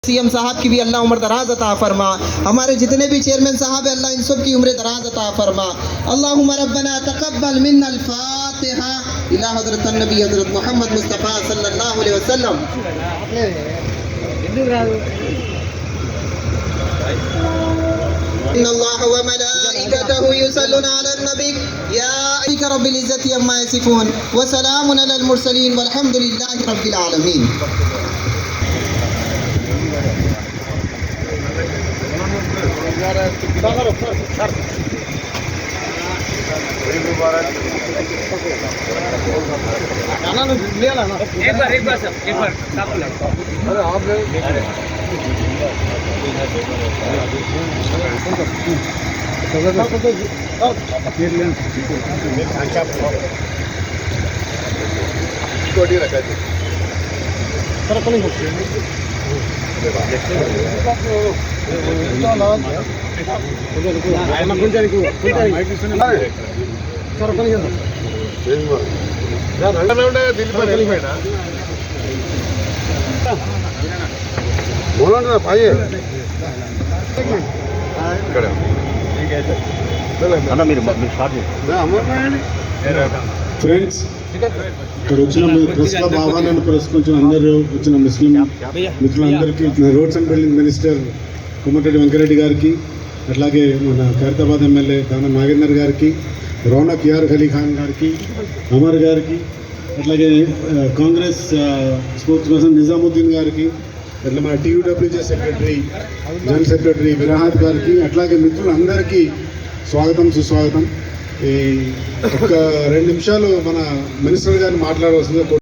CM साहब की भी अल्लाह उम्र दराज अता फरमा। हमारे जितने भी चेयरमैन साहब है अल्लाह इन सब की उम्र दराज अता फरमा। अल्लाहुम्मा रब्बना तक़ब्बल मिन्ना अल-फ़ातिहा इला हज़रत नबी हज़रत मोहम्मद मुस्तफ़ा सल्लल्लाहु अलैहि वसल्लम। इन्नल्लाह व मलाइकतहु युसल्लूना अलन नबी या अय्युहा रब्बिल इज़्ज़ति अम्मा यसिफून व सलामुन अलल मुरसलीन वल्हम्दुलिल्लाहि रब्बिल आलमीन। एक बार सर एक बार अरे आप ఫ్రెండ్స్, ఇక్కడ వచ్చిన ప్రెస్ క్లబ్ ఆహ్వానాన్ని పురస్కరించిన అందరూ వచ్చిన ముస్లిం మిత్రులందరికీ, roads and building minister Komatireddy Venkat Reddy గారికి, అట్లాగే మన ఖైరతాబాద్ ఎమ్మెల్యే దానం నాగేందర్ గారికి, రౌనక్ యార్ ఖలీ ఖాన్ గారికి, అమర్ గారికి, అట్లాగే కాంగ్రెస్ స్పోర్ట్స్ పర్సన్ నిజాముద్దీన్ గారికి, అట్లా మన TUWJ secretary general secretary Virahat గారికి, అట్లాగే మిత్రులందరికీ స్వాగతం సుస్వాగతం. ఈ ఒక 2 నిమిషాలు మన మినిస్టర్ గారిని మాట్లాడవలసిందిగా